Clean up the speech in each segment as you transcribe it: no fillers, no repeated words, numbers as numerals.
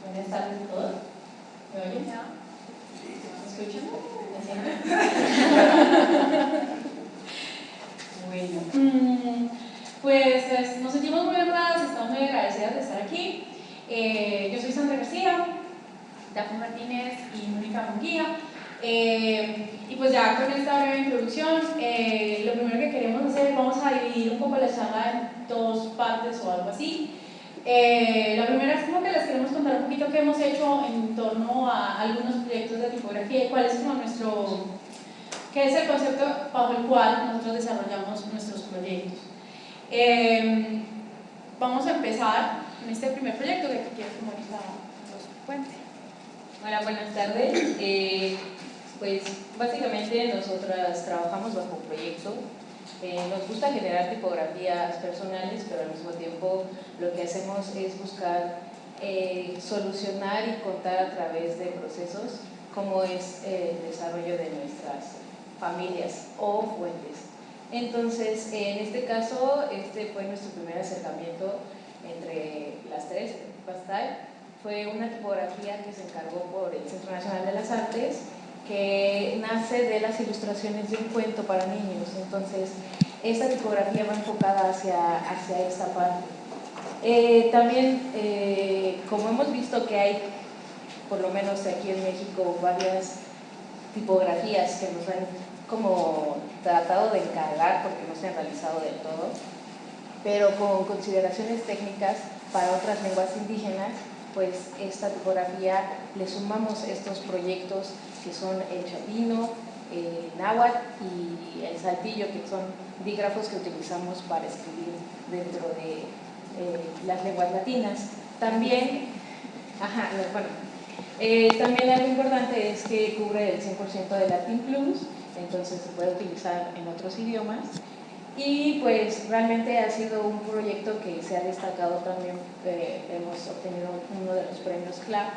Buenas tardes a todos. ¿Me oyen? ¿Me escuchan? Bueno, pues nos sentimos muy honradas, estamos muy agradecidas de estar aquí. Yo soy Sandra García, Dafne Martínez y Mónica Munguía. Y pues ya con esta breve introducción, lo primero que queremos hacer, vamos a dividir un poco la charla en dos partes o algo así. La primera es como que les queremos contar un poquito qué hemos hecho en torno a algunos proyectos de tipografía y cuál es como qué es el concepto bajo el cual nosotros desarrollamos nuestros proyectos. Vamos a empezar en este primer proyecto que quiero que Mónica nos cuente. Hola, buenas tardes. Pues básicamente nosotras trabajamos bajo un proyecto. Nos gusta generar tipografías personales, pero al mismo tiempo lo que hacemos es buscar solucionar y contar a través de procesos cómo es el desarrollo de nuestras familias o fuentes. Entonces, en este caso, este fue nuestro primer acercamiento entre las tres. Fue una tipografía que se encargó por el Centro Nacional de las Artes, que nace de las ilustraciones de un cuento para niños. Entonces, esta tipografía va enfocada hacia esta parte. También, como hemos visto que hay, por lo menos aquí en México, varias tipografías que nos han como tratado de encargar porque no se han realizado del todo, pero con consideraciones técnicas para otras lenguas indígenas, pues esta tipografía le sumamos estos proyectos que son el chapino, el náhuatl y el saltillo, que son dígrafos que utilizamos para escribir dentro de las lenguas latinas. También, también algo importante es que cubre el 100% de Latin Plus, entonces se puede utilizar en otros idiomas. Y pues realmente ha sido un proyecto que se ha destacado también, hemos obtenido uno de los premios CLAP.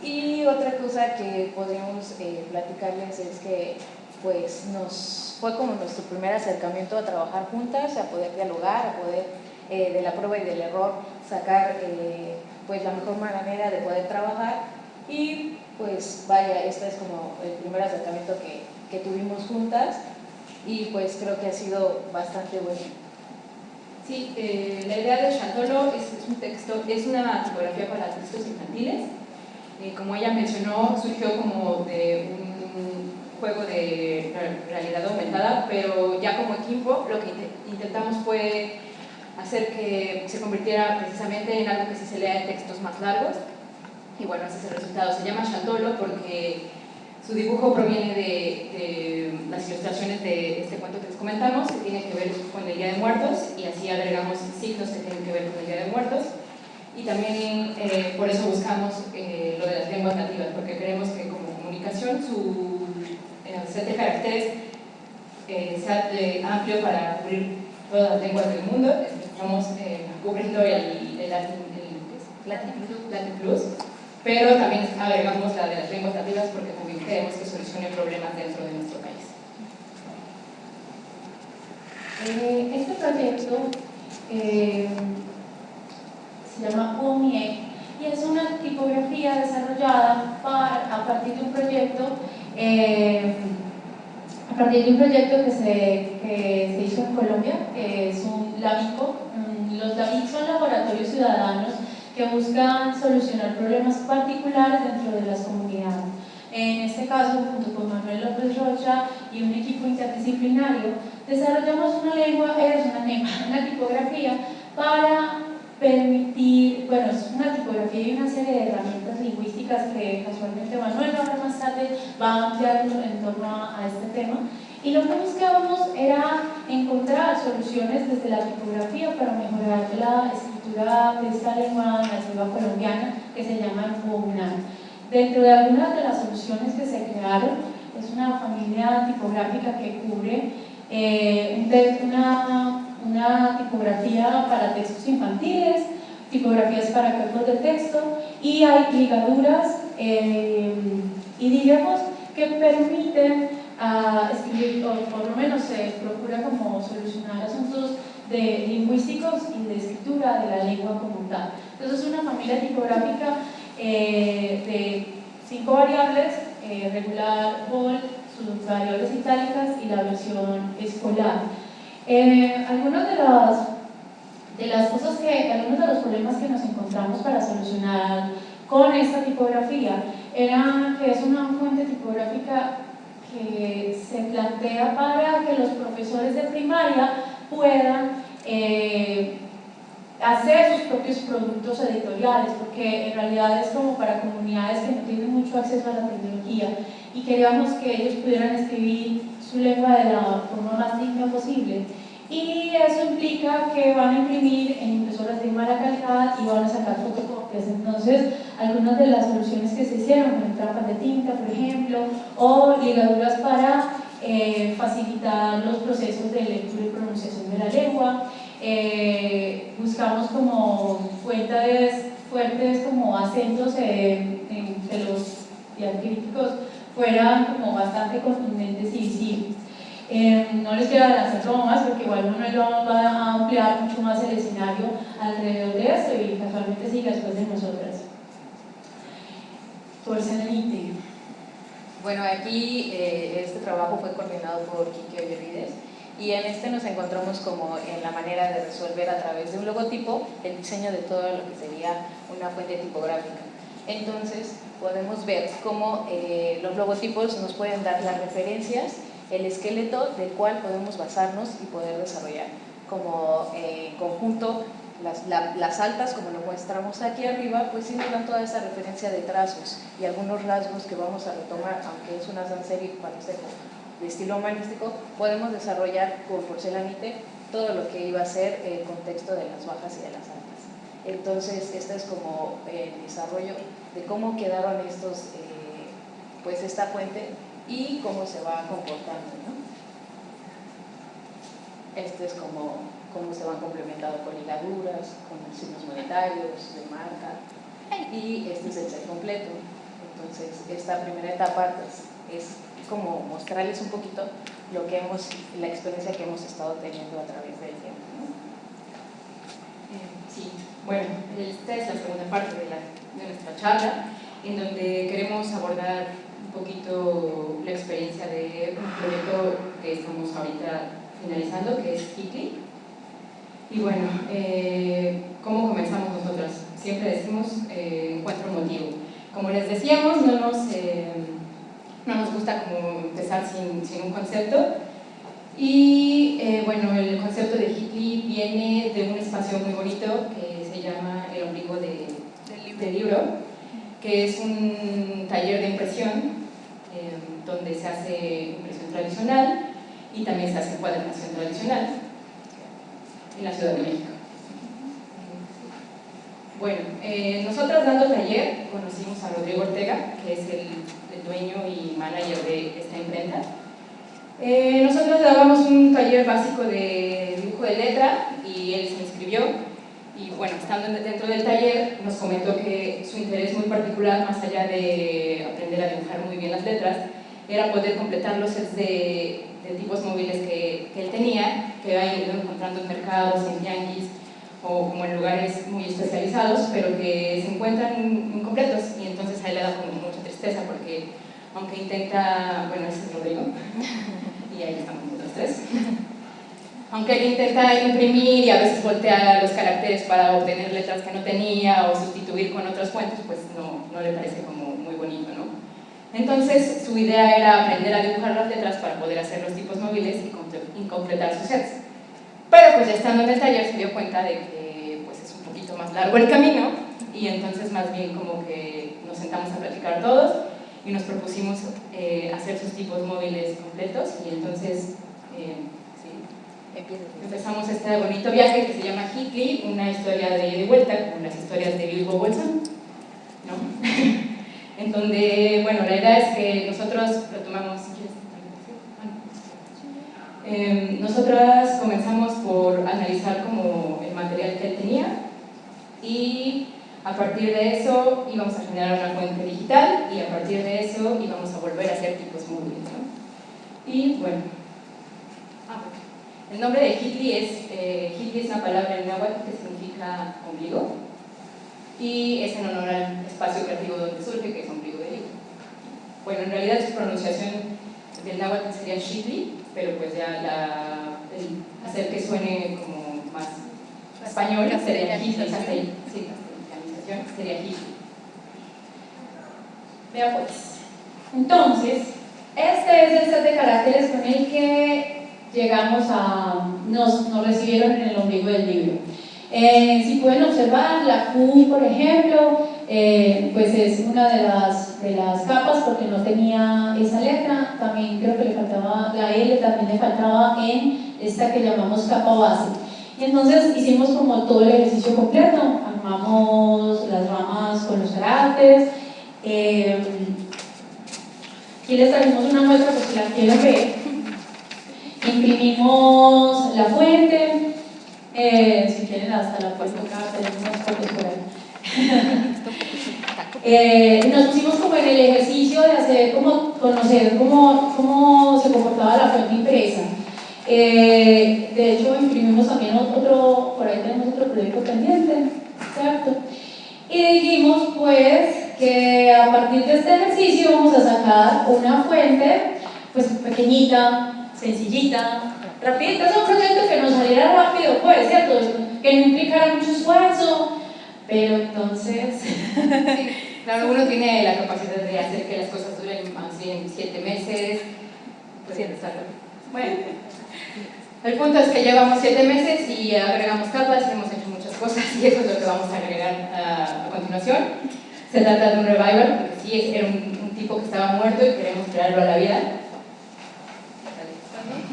Y otra cosa que podríamos platicarles es que pues fue como nuestro primer acercamiento a trabajar juntas, a poder dialogar, a poder de la prueba y del error sacar pues la mejor manera de poder trabajar. Y pues vaya, este es como el primer acercamiento que tuvimos juntas. Y pues creo que ha sido bastante bueno. Sí, la idea de Chandolo es una tipografía para textos infantiles. Como ella mencionó, surgió como de un juego de realidad aumentada, pero ya como equipo lo que intentamos fue hacer que se convirtiera precisamente en algo que sí se lea en textos más largos. Y bueno, ese es el resultado. Se llama Chandolo porque su dibujo proviene de las ilustraciones de este cuento que les comentamos, que tiene que ver con el Día de Muertos, y así agregamos signos que tienen que ver con el Día de Muertos. Y también por eso buscamos lo de las lenguas nativas, porque creemos que como comunicación su set de caracteres sea amplio para cubrir todas las lenguas del mundo. Estamos cubriendo el Latin Plus, pero también agregamos la de las lenguas nativas porque también creemos que solucione problemas dentro de nuestro país. Este proyecto se llama OMIE y es una tipografía desarrollada a partir de un proyecto que se hizo en Colombia, que es un LABICO. Los LABIC son laboratorios ciudadanos que buscan solucionar problemas particulares dentro de las comunidades. En este caso, junto con Manuel López Rocha y un equipo interdisciplinario, desarrollamos una tipografía para permitir, bueno, es una tipografía y una serie de herramientas lingüísticas que casualmente Manuel ahora más tarde va a ampliar en torno a este tema. Y lo que buscábamos era encontrar soluciones desde la tipografía para mejorar la escritura de esta lengua nativa colombiana que se llama Womunam. Dentro de algunas de las soluciones que se crearon, es una familia tipográfica que cubre una tipografía para textos infantiles, tipografías para cuerpos de texto, y hay ligaduras y dígrafos que permiten escribir, o por lo menos se procura como solucionar asuntos lingüísticos y de escritura de la lengua como tal. Entonces es una familia tipográfica de 5 variables, regular, bold, sus variables itálicas y la versión escolar. Algunas de las cosas algunos de los problemas que nos encontramos para solucionar con esta tipografía era que es una fuente tipográfica que se plantea para que los profesores de primaria puedan hacer sus propios productos editoriales, porque en realidad es como para comunidades que no tienen mucho acceso a la tecnología y queríamos que ellos pudieran escribir su lengua de la forma más digna posible. Y eso implica que van a imprimir en impresoras de mala calidad y van a sacar fotocopias. Entonces, algunas de las soluciones que se hicieron, con trampas de tinta, por ejemplo, o ligaduras para facilitar los procesos de lectura y pronunciación de la lengua. Buscamos como fuentes fuertes, como acentos que los diacríticos fueran como bastante contundentes y visibles. No les quiero adelantar más porque igual Manuel va a ampliar mucho más el escenario alrededor de esto y casualmente sigue después de nosotras. Porcelanite. Bueno, aquí este trabajo fue coordinado por Quique Ollervides y en este nos encontramos como en la manera de resolver a través de un logotipo el diseño de todo lo que sería una fuente tipográfica. Entonces podemos ver cómo los logotipos nos pueden dar las referencias, el esqueleto del cual podemos basarnos y poder desarrollar como conjunto. Las altas, como lo muestramos aquí arriba, pues sí nos dan toda esa referencia de trazos y algunos rasgos que vamos a retomar, aunque es una sans serif de estilo humanístico, podemos desarrollar con Porcelanite todo lo que iba a ser el contexto de las bajas y de las altas. Entonces, este es como el desarrollo de cómo quedaron pues esta fuente y cómo se va comportando, ¿no? Este es como cómo se van complementando con ligaduras, con signos monetarios, de marca, y este es el set completo. Entonces, esta primera etapa pues, es como mostrarles un poquito la experiencia que hemos estado teniendo a través del tiempo, ¿no? Sí, bueno, esta es la segunda parte de nuestra charla, en donde queremos abordar un poquito la experiencia de un proyecto que estamos ahorita finalizando, que es Hitly. Y bueno, ¿cómo comenzamos nosotros? Siempre decimos encuentro motivo. Como les decíamos, no nos gusta como empezar sin un concepto. Y bueno, el concepto de Hitly viene de un espacio muy bonito que se llama El Ombligo del Libro, que es un taller de impresión donde se hace impresión tradicional y también se hace encuadernación tradicional en la Ciudad de México. Bueno, nosotros dando taller conocimos a Rodrigo Ortega, que es el dueño y manager de esta imprenta. Nosotros dábamos un taller básico de dibujo de letra y él se inscribió y bueno, estando dentro del taller nos comentó que su interés muy particular, más allá de aprender a dibujar muy bien las letras, era poder completar los sets de tipos móviles que él tenía, que ha ido encontrando en mercados, en tianguis o como en lugares muy especializados, pero que se encuentran incompletos y entonces a él le da como mucha tristeza porque aunque intenta, bueno, ese es Rodrigo y ahí estamos nosotros tres, aunque él intenta imprimir y a veces voltea los caracteres para obtener letras que no tenía o sustituir con otras fuentes, pues no le parece como muy bonito, ¿no? Entonces su idea era aprender a dibujar las letras para poder hacer los tipos móviles y completar sus sets. Pero pues ya estando en el taller se dio cuenta de que pues es un poquito más largo el camino y entonces más bien como que nos sentamos a platicar todos y nos propusimos hacer sus tipos móviles completos y entonces empezamos este bonito viaje que se llama Hitly, una historia de ida y vuelta como las historias de Bilbo Bolsón, ¿no? En donde, bueno, la idea es que nosotros retomamos, nosotras comenzamos por analizar como el material que él tenía y a partir de eso íbamos a generar una fuente digital y a partir de eso íbamos a volver a hacer tipos móviles, ¿no? Y bueno, el nombre de Hitly es una palabra en náhuatl que significa ombligo y es en honor al espacio creativo donde surge, que es ombligo de libro. Bueno, en realidad su pronunciación del náhuatl sería Xitli, pero pues ya el hacer que suene como más español sería Xitli, sí, castellanización sería Xitli. Vea pues. Entonces, este es el set de caracteres con el que llegamos nos recibieron en el ombligo del libro. Si pueden observar, la Q, por ejemplo, pues es una de las capas porque no tenía esa letra. También creo que le faltaba la L, también le faltaba en esta que llamamos capa base. Y entonces hicimos como todo el ejercicio completo, armamos las ramas con los caracteres. Aquí les trajimos una muestra por si la quieren ver. Imprimimos la fuente. Si quieren hasta la puesto acá, tenemos unas fotos por ahí. Nos pusimos como en el ejercicio de hacer como conocer cómo se comportaba la fuente impresa. De hecho imprimimos también otro, por ahí tenemos otro proyecto pendiente, ¿cierto? Y dijimos pues que a partir de este ejercicio vamos a sacar una fuente pues pequeñita, sencillita, rapidita, es un proyecto que nos saliera rápido, pues, ¿cierto? Que no implicara mucho esfuerzo, pero entonces... Sí, claro, uno tiene la capacidad de hacer que las cosas duren más bien 7 meses. Pues, bueno, el punto es que llevamos 7 meses y agregamos capas, hemos hecho muchas cosas y eso es lo que vamos a agregar a continuación. Se trata de un revival, porque sí, era un tipo que estaba muerto y queremos traerlo a la vida.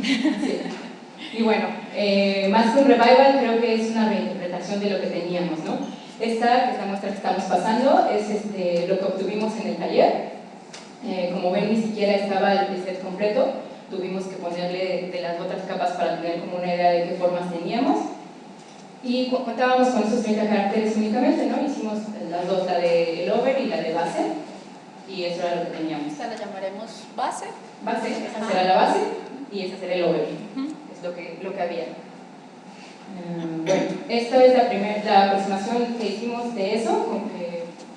Sí. Y bueno, más que un revival, creo que es una reinterpretación de lo que teníamos, ¿no? Esta, que es la muestra que estamos pasando, es lo que obtuvimos en el taller. Como ven, ni siquiera estaba el set completo, tuvimos que ponerle de las otras capas para tener como una idea de qué formas teníamos. Y contábamos con esos 30 caracteres únicamente, ¿no? Hicimos las dos, la del over y la de base, y eso era lo que teníamos. ¿Esta la llamaremos base? Base, esa será la base, y ese será el over. Es lo que había. Bueno, esta es la aproximación que hicimos de eso,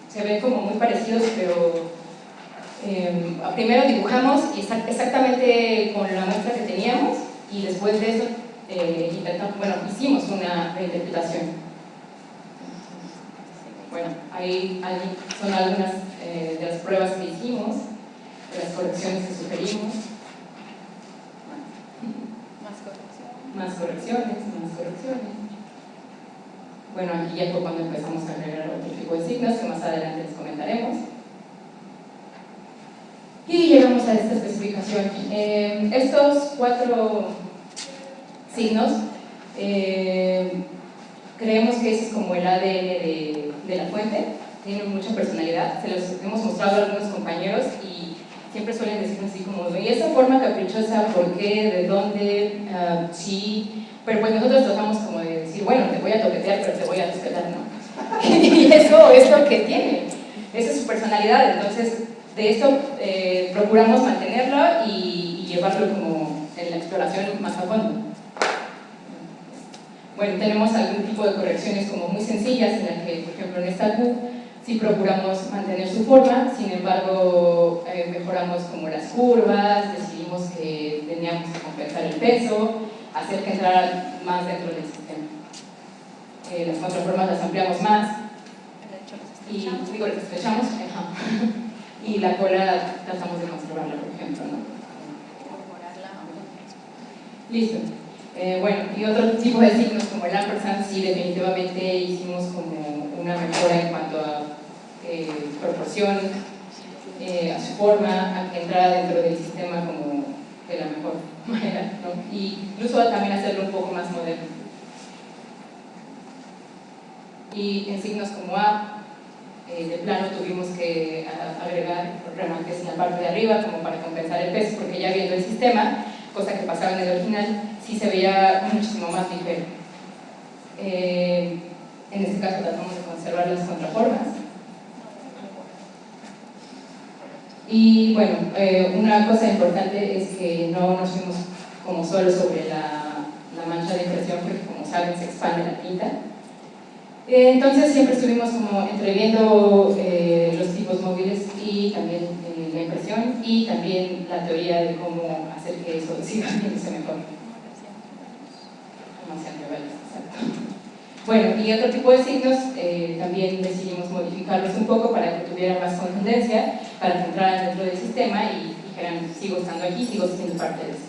se ven como muy parecidos, pero primero dibujamos exactamente con la muestra que teníamos y después de eso hicimos una reinterpretación. Bueno, ahí son algunas de las pruebas que hicimos, de las correcciones que sugerimos. Más correcciones. Bueno, aquí ya fue cuando empezamos a agregar otro tipo de signos que más adelante les comentaremos. Y llegamos a esta especificación. Estos 4 signos, creemos que ese es como el ADN de la fuente, tiene mucha personalidad, se los hemos mostrado a algunos compañeros y siempre suelen decirnos así como, ¿y esa forma caprichosa por qué? ¿De dónde? Sí, pero pues nosotros tratamos como de decir, bueno, te voy a toquetear, pero te voy a respetar, ¿no? Y eso es lo que tiene, esa es su personalidad, entonces de esto procuramos mantenerlo y llevarlo como en la exploración más a fondo. Bueno, tenemos algún tipo de correcciones como muy sencillas en las que, por ejemplo, en esta Q sí procuramos mantener su forma, sin embargo mejoramos como las curvas, decidimos que teníamos que compensar el peso, hacer que entrara más dentro del sistema. Las contraformas las ampliamos más y las estrechamos, y la cola tratamos de conservarla, por ejemplo, ¿no? Listo. Bueno, y otro tipo de signos como el ampersand, sí, definitivamente hicimos como una mejora en cuanto a proporción, a su forma, a que entrara dentro del sistema como de la mejor manera, ¿no? Y incluso también hacerlo un poco más moderno. Y en signos como A, de plano tuvimos que agregar remates en la parte de arriba como para compensar el peso, porque ya viendo el sistema, cosa que pasaba en el original, sí se veía muchísimo más ligero. En este caso tratamos de conservar las contraformas. Y bueno, una cosa importante es que no nos fuimos como solo sobre la mancha de impresión, porque como saben se expande la tinta. Entonces siempre estuvimos como entreviendo móviles y también la impresión y también la teoría de cómo hacer que eso siga viéndose mejor. Marcian Revels, exacto. Bueno, y otro tipo de signos también decidimos modificarlos un poco para que tuvieran más contundencia, para que entraran dentro del sistema y dijeran, sigo estando aquí, sigo siendo parte de esto.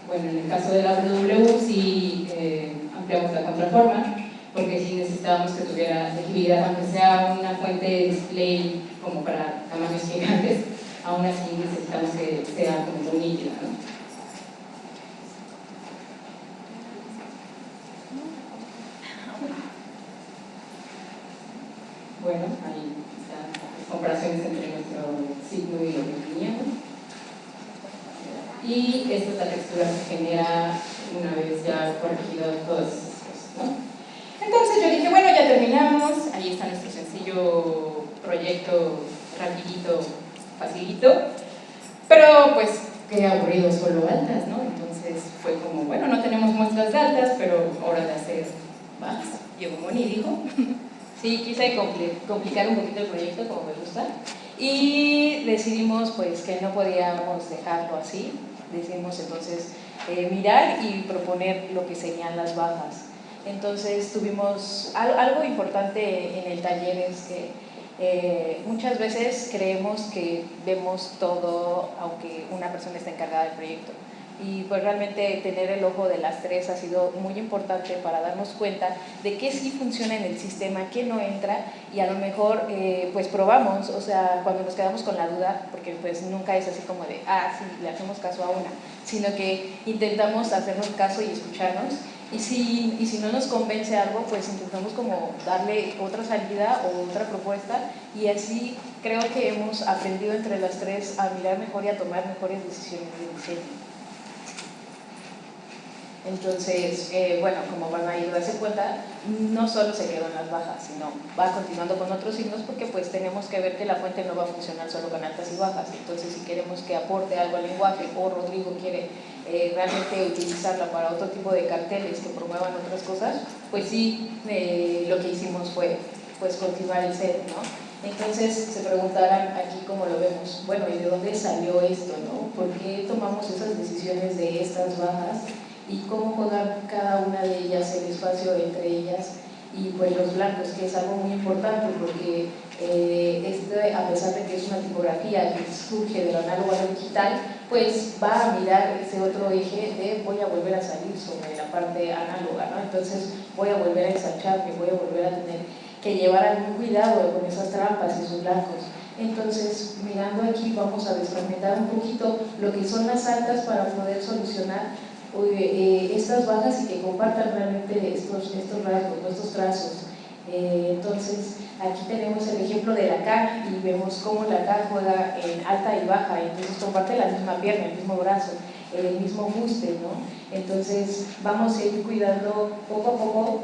Bueno, en el caso de la WW sí ampliamos la contraforma, porque sí necesitábamos que tuviera legibilidad, aunque sea una fuente de display como para tamaños gigantes, aún así necesitamos que sea como muy nítida, ¿no? Bueno, ahí están las comparaciones entre nuestro signo y lo que teníamos. Y esta es la textura que genera una vez ya corregido todas esas cosas, ¿no? Entonces yo dije, bueno, ya terminamos, ahí está nuestro sencillo proyecto, rapidito, facilito, pero pues qué aburrido solo altas, ¿no? Entonces fue como, bueno, no tenemos muestras de altas, pero hora de hacer bajas. Llegó Moni y dijo... Sí, quise complicar un poquito el proyecto, como me gusta, y decidimos pues que no podíamos dejarlo así. Decidimos entonces mirar y proponer lo que serían las bajas. Entonces tuvimos algo importante en el taller, es que muchas veces creemos que vemos todo aunque una persona esté encargada del proyecto. Y pues realmente tener el ojo de las tres ha sido muy importante para darnos cuenta de qué sí funciona en el sistema, qué no entra, y a lo mejor pues probamos, o sea, cuando nos quedamos con la duda, porque pues nunca es así como de, sí, le hacemos caso a una, sino que intentamos hacernos caso y escucharnos, y si no nos convence algo, pues intentamos como darle otra salida o otra propuesta, y así creo que hemos aprendido entre las tres a mirar mejor y a tomar mejores decisiones de diseño. Entonces, bueno, como van a ir a darse cuenta, no solo se quedó en las bajas, sino va continuando con otros signos, porque pues tenemos que ver que la fuente no va a funcionar solo con altas y bajas. Entonces, si queremos que aporte algo al lenguaje, o Rodrigo quiere realmente utilizarla para otro tipo de carteles que promuevan otras cosas, pues sí, lo que hicimos fue pues continuar el set, ¿no? Entonces se preguntarán aquí cómo lo vemos, bueno, ¿y de dónde salió esto, no? ¿Por qué tomamos esas decisiones de estas bajas? Y cómo jugar cada una de ellas, el espacio entre ellas, y pues los blancos, que es algo muy importante, porque a pesar de que es una tipografía que surge de lo análogo a lo digital, pues va a mirar ese otro eje de voy a volver a salir sobre la parte análoga, ¿no? Entonces voy a volver a ensancharme, voy a volver a tener que llevar algún cuidado con esas trampas y esos blancos. Entonces, mirando aquí, vamos a desfragmentar un poquito lo que son las altas para poder solucionar estas bajas y que compartan realmente estos rasgos, estos trazos. Entonces, aquí tenemos el ejemplo de la K y vemos cómo la K juega en alta y baja, entonces comparte la misma pierna, el mismo brazo, el mismo fuste, ¿no? Entonces, vamos a ir cuidando poco a poco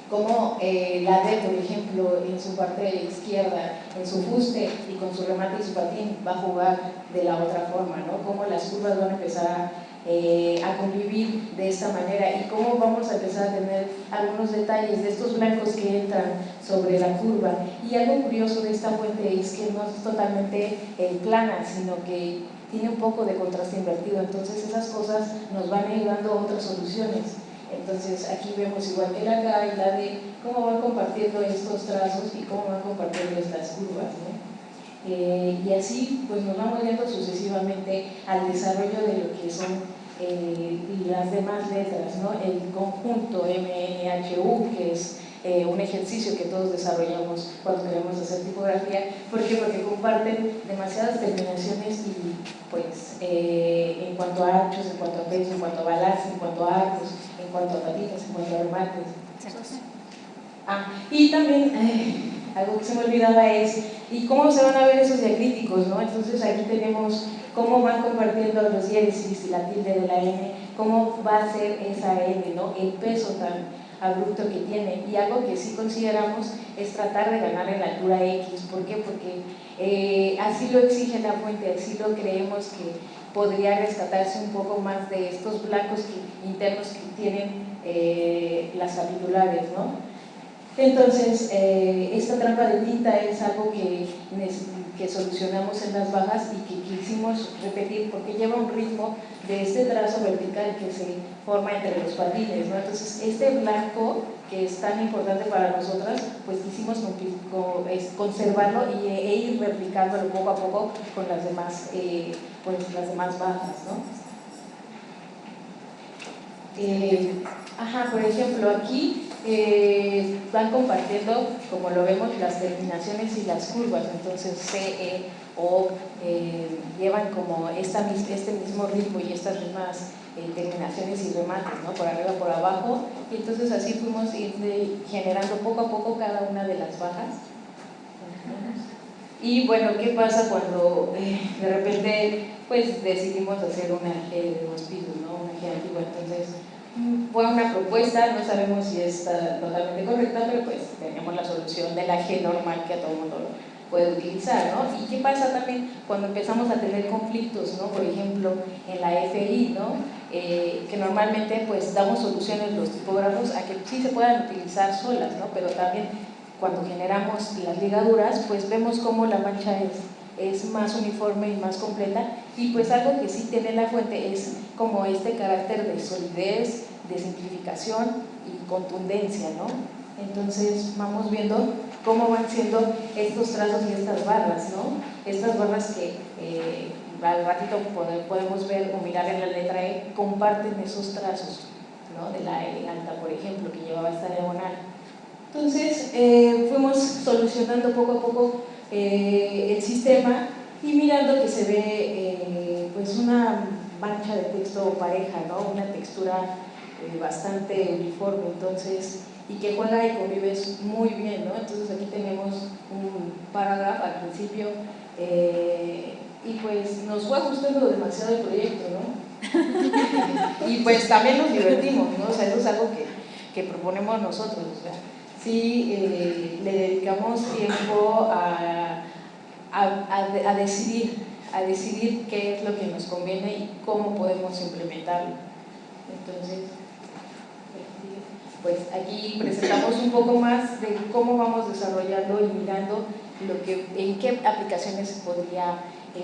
como la D, por ejemplo, en su parte izquierda, en su fuste y con su remate y su patín, va a jugar de la otra forma, ¿no? Cómo las curvas van a empezar a convivir de esta manera y cómo vamos a empezar a tener algunos detalles de estos blancos que entran sobre la curva. Y algo curioso de esta fuente es que no es totalmente plana, sino que tiene un poco de contraste invertido, entonces esas cosas nos van a ir dando otras soluciones. Entonces aquí vemos igual que la K y la D, cómo van compartiendo estos trazos y cómo van compartiendo estas curvas, ¿no? Y así pues nos vamos yendo sucesivamente al desarrollo de lo que son las demás letras, ¿no? El conjunto MNHU, que es un ejercicio que todos desarrollamos cuando queremos hacer tipografía. ¿Por qué? Porque comparten demasiadas terminaciones y pues en cuanto a anchos, en cuanto a peso, en cuanto a balance, en cuanto a arcos, en cuanto a patitas, en cuanto a remates. Y también algo que se me olvidaba es ¿y cómo se van a ver esos diacríticos, ¿no? Entonces aquí tenemos cómo van compartiendo los diéresis y la tilde de la N, cómo va a ser esa N, ¿no? El peso tan abrupto que tiene. Y algo que sí consideramos es tratar de ganar en la altura X. ¿Por qué? Porque así lo exige la fuente, así lo creemos que podría rescatarse un poco más de estos blancos internos que tienen las capitulares, ¿no? Entonces, esta trampa de tinta es algo que solucionamos en las bajas y que quisimos repetir porque lleva un ritmo de este trazo vertical que se forma entre los patines, ¿no? Entonces, este blanco que es tan importante para nosotras, pues quisimos conservarlo e ir replicándolo poco a poco con las demás, las demás bajas, ¿no? Por ejemplo, aquí van compartiendo, como lo vemos, las terminaciones y las curvas, entonces C, E, O llevan como este mismo ritmo y estas mismas terminaciones y remates, ¿no? Por arriba, por abajo, y entonces así fuimos generando poco a poco cada una de las bajas. Y bueno, ¿qué pasa cuando de repente pues decidimos hacer una G de 2 pisos, ¿no? Una G antigua? Entonces fue una propuesta, no sabemos si está totalmente correcta, pero pues tenemos la solución de la G normal que a todo el mundo puede utilizar, ¿no? ¿Y qué pasa también cuando empezamos a tener conflictos, ¿no? Por ejemplo, en la FI, ¿no? Que normalmente pues damos soluciones los tipógrafos a que sí se puedan utilizar solas, ¿no? Pero también cuando generamos las ligaduras, pues vemos cómo la mancha es más uniforme y más completa, y pues algo que sí tiene la fuente es como este carácter de solidez, de simplificación y contundencia, ¿no? Entonces vamos viendo cómo van siendo estos trazos y estas barras, ¿no? Estas barras que al ratito podemos ver o mirar en la letra E, comparten esos trazos, ¿no? De la E alta, por ejemplo, que llevaba esta diagonal. Entonces fuimos solucionando poco a poco el sistema y mirando que se ve pues una mancha de texto pareja, ¿no? Una textura bastante uniforme, entonces, y que juega y convive muy bien, ¿no? Entonces aquí tenemos un parágrafo al principio y pues nos fue gustando demasiado el proyecto, ¿no? Y pues también nos divertimos, ¿no? O sea, eso es algo que proponemos nosotros, o sea, sí le dedicamos tiempo a decidir qué es lo que nos conviene y cómo podemos implementarlo. Entonces, pues aquí presentamos un poco más de cómo vamos desarrollando y mirando en qué aplicaciones se podría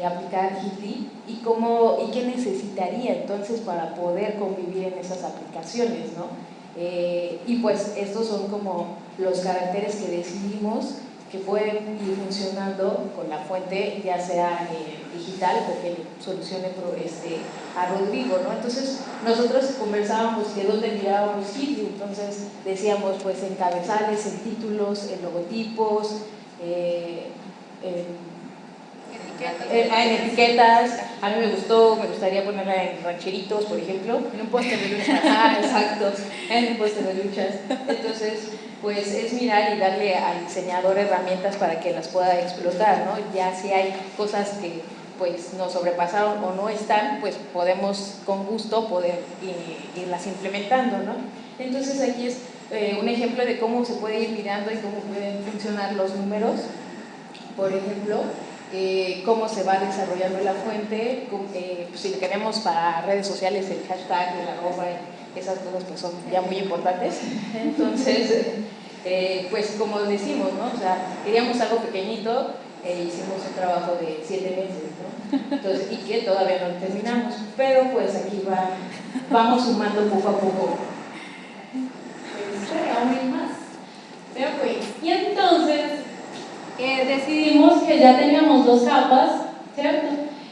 aplicar Hitly y qué necesitaría entonces para poder convivir en esas aplicaciones, ¿no? Y pues estos son como los caracteres que decidimos que pueden ir funcionando con la fuente, ya sea digital o que solucione a Rodrigo, ¿no? Entonces nosotros conversábamos de dónde mirábamos Hitly, entonces decíamos pues en cabezales, en títulos, en logotipos, en etiquetas. A mí me gustaría ponerla en rancheritos, por ejemplo, en un póster de luchas. Exacto, en un póster de luchas. Entonces, pues es mirar y darle al diseñador herramientas para que las pueda explotar, ¿no? Ya si hay cosas que pues nos sobrepasaron o no están, pues podemos con gusto poder irlas implementando, ¿no? Entonces aquí es un ejemplo de cómo se puede ir mirando y cómo pueden funcionar los números, por ejemplo. Cómo se va desarrollando la fuente, pues si queremos para redes sociales el hashtag, el arroba, esas cosas pues son ya muy importantes. Entonces, pues como decimos, ¿no? O sea, queríamos algo pequeñito, hicimos un trabajo de 7 meses, ¿no? Entonces, y que todavía no terminamos, pero pues aquí vamos sumando poco a poco. Pues, aún más. Pero pues, y entonces decidimos que ya teníamos 2 capas, ¿cierto?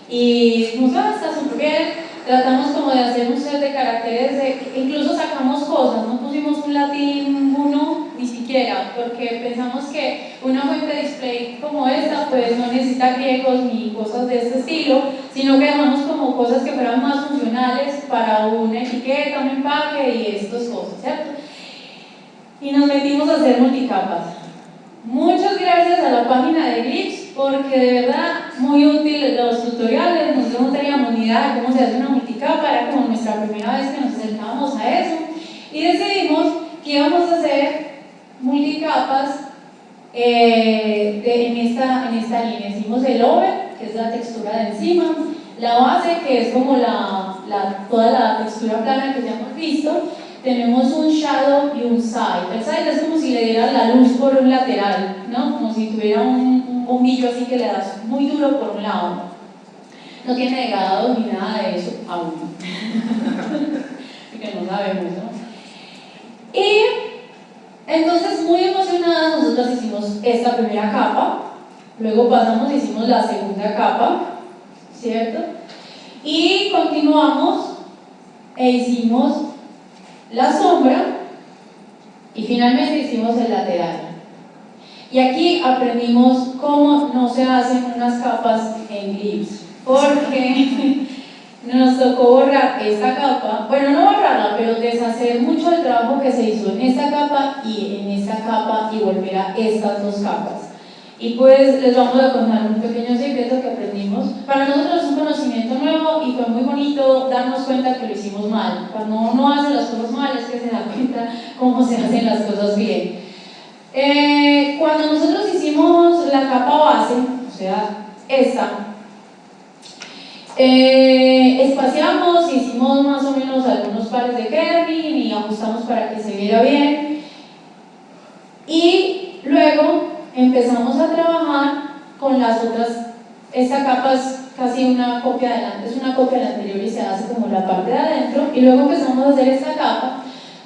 Y dijimos, está súper bien, tratamos como de hacer un set de caracteres, incluso sacamos cosas, no pusimos un latín 1 ni siquiera, porque pensamos que una fuente display como esta pues no necesita griegos ni cosas de este estilo, sino que dejamos como cosas que fueran más funcionales para una etiqueta, un empaque y estas cosas, ¿cierto? Y nos metimos a hacer multicapas. Muchas gracias a la página de Glitch, porque de verdad muy útil los tutoriales, nosotros no teníamos ni idea de cómo se hace una multicapa, era como nuestra primera vez que nos acercábamos a eso, y decidimos que íbamos a hacer multicapas en esta línea. Hicimos el over, que es la textura de encima, la base, que es como toda la textura plana que ya hemos visto. Tenemos un shadow y un side. El side es como si le dieran la la luz por un lateral, ¿no? Como si tuviera un bombillo así que le das muy duro por un lado. No tiene degradado ni nada de eso aún. Porque no sabemos, ¿no? Y entonces, muy emocionadas, nosotros hicimos esta primera capa, luego pasamos y hicimos la segunda capa, ¿cierto? Y continuamos e hicimos la sombra y finalmente hicimos el lateral. Y aquí aprendimos cómo no se hacen unas capas en Glimpse, porque nos tocó borrar esta capa, bueno, no borrarla, pero deshacer mucho del trabajo que se hizo en esta capa y en esta capa y volver a estas dos capas. Y pues les vamos a contar un pequeño secreto que aprendimos. Para nosotros es un conocimiento nuevo y fue muy bonito darnos cuenta que lo hicimos mal. Cuando uno hace las cosas mal es que se da cuenta cómo se hacen las cosas bien. Cuando nosotros hicimos la capa base, o sea, esta, espaciamos, hicimos más o menos algunos pares de kerning y ajustamos para que se viera bien. Y luego empezamos a trabajar con las otras. Esta capa es casi una copia de es una copia de la anterior y se hace como la parte de adentro, y luego empezamos a hacer esta capa,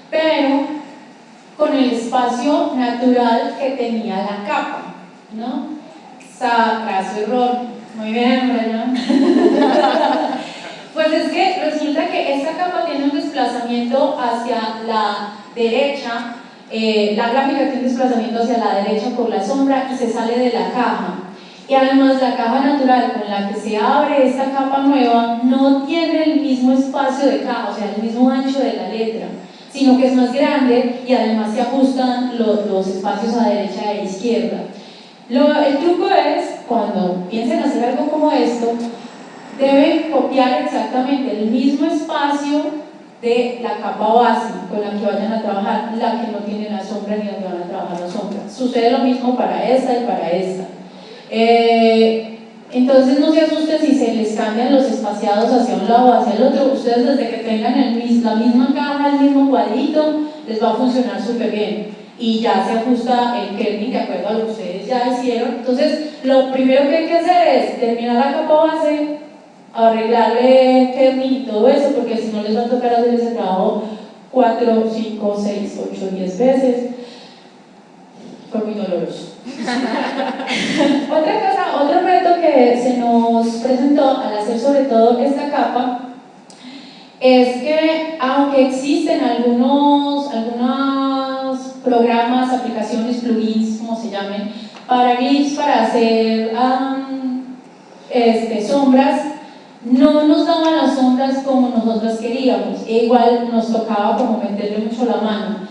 pero con el espacio natural que tenía la capa, ¿no? Caso error. Muy bien, Brian. Pues es que resulta que esta capa tiene un desplazamiento hacia la derecha. La gráfica tiene un desplazamiento hacia la derecha por la sombra y se sale de la caja. Y además la caja natural con la que se abre esta capa nueva no tiene el mismo espacio de caja, o sea, el mismo ancho de la letra, sino que es más grande y además se ajustan los espacios a derecha e izquierda. El truco es, cuando piensen hacer algo como esto, deben copiar exactamente el mismo espacio de la capa base con la que vayan a trabajar, la que no tiene la sombra ni donde van a trabajar la sombra. Sucede lo mismo para esta y para esta. Entonces no se asusten si se les cambian los espaciados hacia un lado o hacia el otro. Ustedes desde que tengan la misma caja, el mismo cuadrito, les va a funcionar súper bien y ya se ajusta el kerning de acuerdo a lo que ustedes ya hicieron. Entonces lo primero que hay que hacer es terminar la capa base, arreglarle kerning y todo eso, porque si no les va a tocar hacer ese trabajo 4, 5, 6, 8, 10 veces. Fue muy doloroso. Otra cosa, otro reto que se nos presentó al hacer sobre todo esta capa es que aunque existen algunos programas, aplicaciones, plugins, como se llamen, para GIFs, para hacer sombras, no nos daban las sombras como nosotros queríamos, e igual nos tocaba como meterle mucho la mano.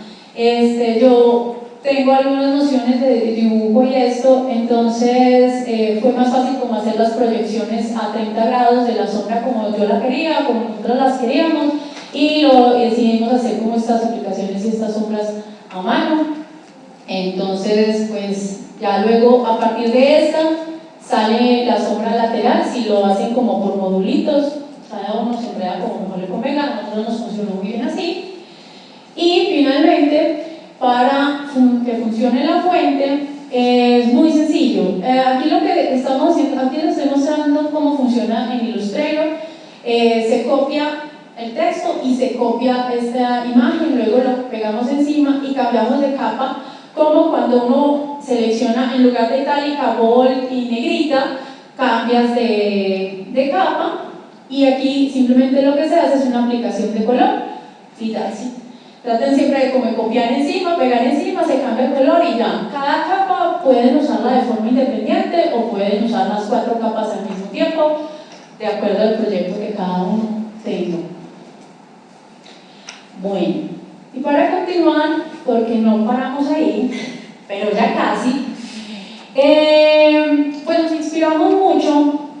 Yo tengo algunas nociones de dibujo y esto, entonces fue más fácil como hacer las proyecciones a 30 grados de la sombra como yo la quería, como nosotros las queríamos, y decidimos hacer como estas aplicaciones y estas sombras a mano. Entonces pues ya luego a partir de esta sale la sombra lateral, si lo hacen como por modulitos, cada uno se enreda como mejor le convenga, a nosotros nos funcionó muy bien así. Y finalmente, para que funcione la fuente, es muy sencillo. Aquí lo que estamos haciendo, aquí les estoy mostrando cómo funciona en Illustrator. Se copia el texto y se copia esta imagen, luego lo pegamos encima y cambiamos de capa, como cuando uno selecciona en lugar de itálica, bold y negrita, cambias de capa, y aquí simplemente lo que se hace es una aplicación de color. Sí, así. Traten siempre de como copiar encima, pegar encima, se cambia el color y ya. Cada capa pueden usarla de forma independiente o pueden usar las 4 capas al mismo tiempo, de acuerdo al proyecto que cada uno tenga. Bueno, y para continuar, porque no paramos ahí, pero ya casi, pues nos inspiramos mucho,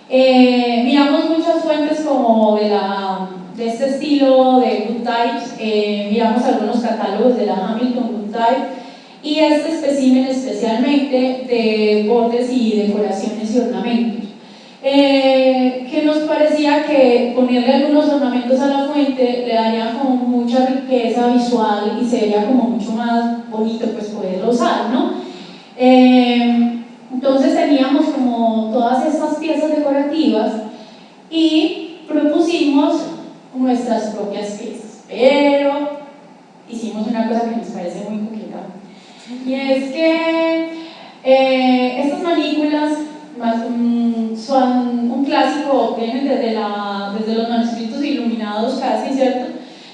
miramos muchas fuentes como de este estilo de Good Types, miramos algunos catálogos de la Hamilton Good Type y este espécimen especialmente de bordes y decoraciones y ornamentos. que nos parecía que ponerle algunos ornamentos a la fuente le daría como mucha riqueza visual y sería como mucho más bonito pues poderlo usar, ¿no? Entonces teníamos como todas estas piezas decorativas y propusimos nuestras propias piezas, pero hicimos una cosa que nos parece muy coqueta, y es que estas manículas son un clásico, vienen desde los manuscritos iluminados casi, ¿cierto?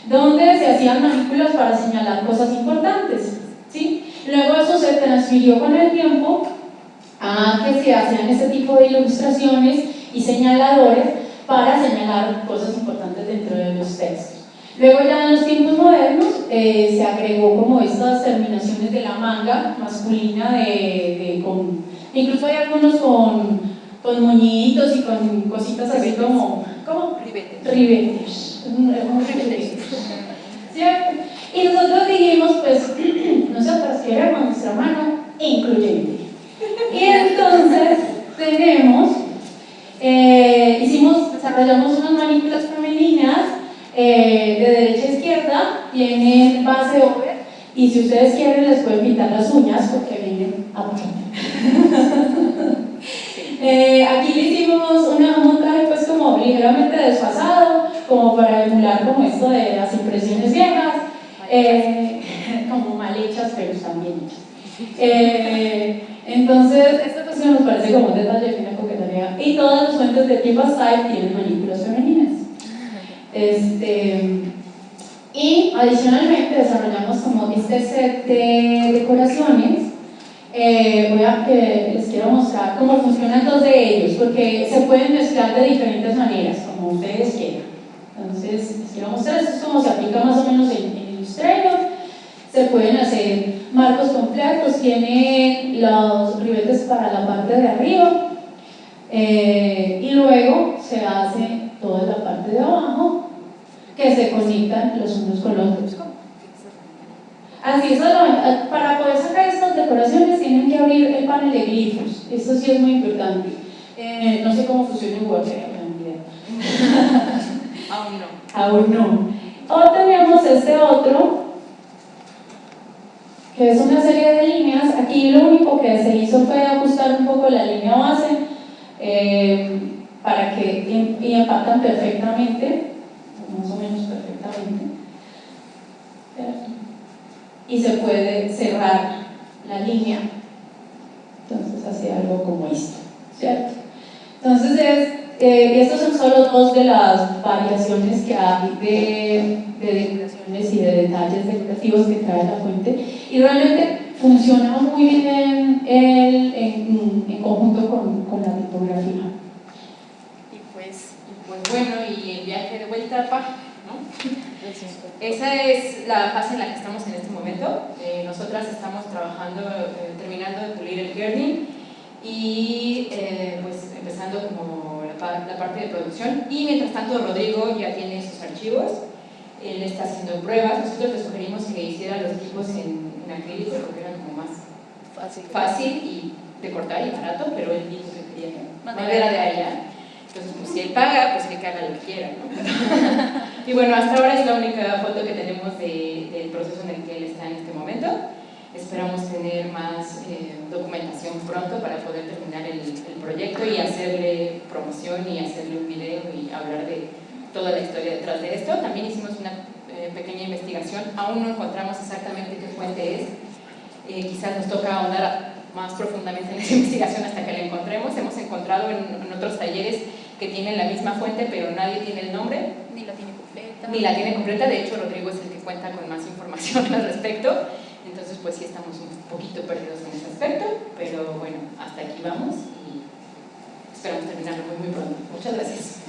Donde se hacían manículas para señalar cosas importantes, ¿sí? Luego eso se transfirió con el tiempo a que se hacían este tipo de ilustraciones y señaladores para señalar cosas importantes dentro de los textos. Luego ya en los tiempos modernos se agregó como estas terminaciones de la manga masculina incluso hay algunos con moñitos y con cositas así como ribetes. ¿Cierto? Y nosotros dijimos, pues, nosotros queremos nuestra mano incluyente. Y entonces desarrollamos unas manículas femeninas de derecha a izquierda, tienen base over, y si ustedes quieren les pueden pintar las uñas porque vienen aparte. Aquí le hicimos un montaje pues como ligeramente desfasado, como para emular como esto de las impresiones viejas, como mal hechas pero están bien hechas. Entonces, esta cuestión nos parece como un detalle de una coquetería, y todas las fuentes de tipo style tienen manículas femeninas. Y adicionalmente desarrollamos como este set de decoraciones. Les quiero mostrar cómo funcionan dos de ellos, porque se pueden mezclar de diferentes maneras, como ustedes quieran. Entonces, les quiero mostrar, esto es como se aplica más o menos en Illustrator. Se pueden hacer marcos completos, tienen los ribetes para la parte de arriba, y luego se hace toda la parte de abajo, que se conectan los unos con los otros. Así es, para poder sacar estas decoraciones tienen que abrir el panel de glifos. Esto sí es muy importante. No sé cómo funciona en Word, Aún no. O tenemos este otro, que es una serie de líneas. Aquí lo único que se hizo fue ajustar un poco la línea base para que empatan perfectamente, más o menos perfectamente, y se puede cerrar la línea. Entonces hace algo como esto, ¿cierto? Entonces estos son solo dos de las variaciones que hay de decoraciones y de detalles decorativos que trae la fuente, y realmente funciona muy bien en conjunto con la tipografía. Y pues bueno, y el viaje de vuelta a Paja, ¿no? Esa es la fase en la que estamos en este momento. Nosotras estamos trabajando, terminando de pulir el kerning y pues empezando como la parte de producción, y mientras tanto Rodrigo ya tiene sus archivos, él está haciendo pruebas. Nosotros le sugerimos que hiciera los tipos en acrílico porque eran como más fácil y de cortar y barato, pero él dijo que quería madera de allá. Entonces, pues si él paga, pues que haga lo que quiera, ¿no? Y bueno, hasta ahora es la única foto que tenemos del proceso en el que él está en este momento. Esperamos tener más documentación pronto para poder terminar el proyecto y hacerle promoción y hacerle un video y hablar de toda la historia detrás de esto. También hicimos una pequeña investigación, aún no encontramos exactamente qué fuente es. Quizás nos toca ahondar más profundamente en esa investigación hasta que la encontremos. Hemos encontrado en otros talleres que tienen la misma fuente, pero nadie tiene el nombre. Ni la tiene completa. Ni la tiene completa. De hecho, Rodrigo es el que cuenta con más información al respecto. Entonces, pues sí estamos un poquito perdidos en ese aspecto, pero bueno, hasta aquí vamos y esperamos terminarlo muy, muy pronto. Muchas gracias.